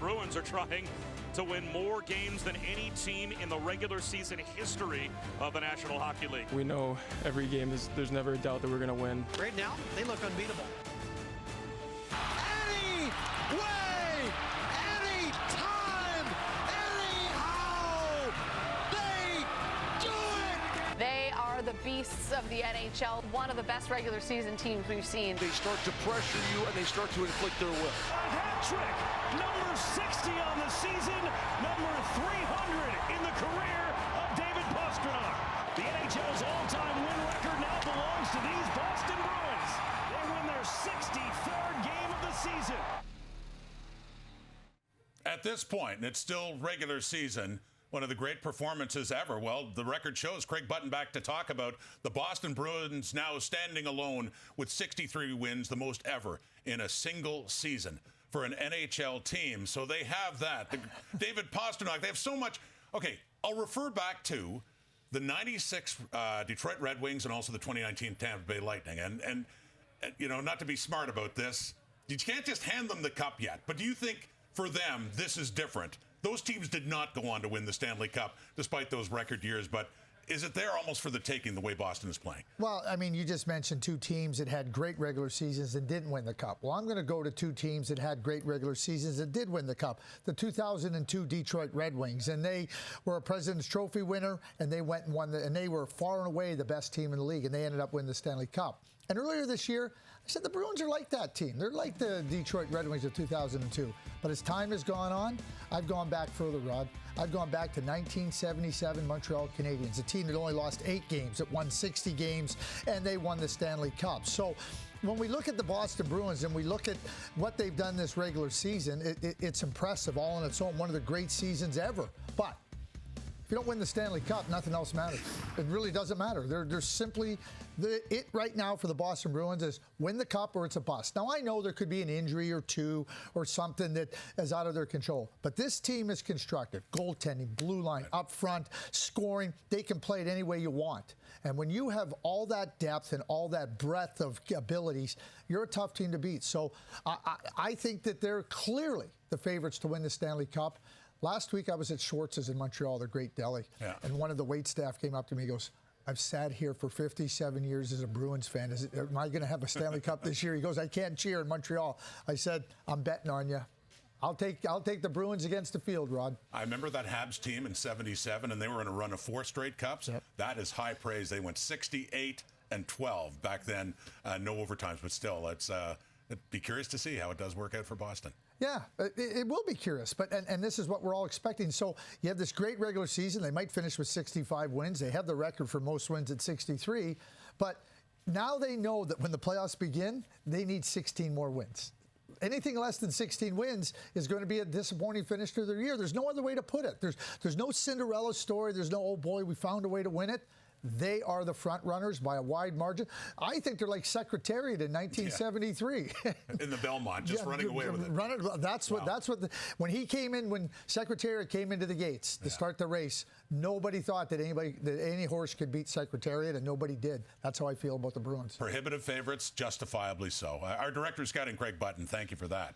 Bruins are trying to win more games than any team in the regular season history of the National Hockey League. We know every game there's never a doubt that we're going to win. Right now, they look unbeatable. Any way, any time, anyhow, they do it! They are the beasts of the NHL, one of the best regular season teams we've seen. They start to pressure you and they start to inflict their will. A hat trick, number 60 on the season, number 300 in the career of David Pastrnak. The NHL's all-time win record now belongs to these Boston Bruins. They win their 63rd game of the season. At this point, and it's still regular season, one of the great performances ever. Well, the record shows. Craig Button back to talk about the Boston Bruins now standing alone with 63 wins, the most ever in a single season for an NHL team. So they have that. David Pastrnak, they have so much. Okay, I'll refer back to the 96 Detroit Red Wings and also the 2019 Tampa Bay Lightning. And you know, not to be smart about this, you can't just hand them the cup yet. But do you think for them this is different? Those teams did not go on to win the Stanley Cup despite those record years, but is it there almost for the taking the way Boston is playing? Well, I mean, you just mentioned two teams that had great regular seasons and didn't win the Cup. Well, I'm going to go to two teams that had great regular seasons that did win the Cup. The 2002 Detroit Red Wings, and they were a President's Trophy winner, and they went and won, and they were far and away the best team in the league, and they ended up winning the Stanley Cup. And earlier this year, I said the Bruins are like that team. They're like the Detroit Red Wings of 2002. But as time has gone on, I've gone back further, Rod. I've gone back to 1977 Montreal Canadiens, a team that only lost 8 games, that won 60 games, and they won the Stanley Cup. So when we look at the Boston Bruins and we look at what they've done this regular season, it's impressive all on its own, one of the great seasons ever. But if you don't win the Stanley Cup, nothing else matters. It really doesn't matter. They're simply, it right now for the Boston Bruins is win the Cup or it's a bust. Now, I know there could be an injury or two or something that is out of their control. But this team is constructed. Goaltending, blue line, up front, scoring. They can play it any way you want. And when you have all that depth and all that breadth of abilities, you're a tough team to beat. So I think that they're clearly the favorites to win the Stanley Cup. Last week, I was at Schwartz's in Montreal, the great deli, and one of the wait staff came up to me and goes, I've sat here for 57 years as a Bruins fan. Am I going to have a Stanley Cup this year? He goes, I can't cheer in Montreal. I said, I'm betting on you. I'll take the Bruins against the field, Rod. I remember that Habs team in 77, and they were in a run of 4 straight Cups. Yep. That is high praise. They went 68-12 back then. No overtimes, but still, it'd be curious to see how it does work out for Boston. Yeah, it will be curious, but and this is what we're all expecting. So you have this great regular season. They might finish with 65 wins. They have the record for most wins at 63, but now they know that when the playoffs begin, they need 16 more wins. Anything less than 16 wins is going to be a disappointing finish to their year. There's no other way to put it. There's no Cinderella story. There's no, oh boy, we found a way to win it. They are the front runners by a wide margin. I think they're like Secretariat in 1973. In the Belmont, just running away with it. When he came in, when Secretariat came into the gates to start the race, nobody thought that any horse could beat Secretariat, and nobody did. That's how I feel about the Bruins. Prohibitive favorites, justifiably so. Our director of scouting, Craig Button, thank you for that.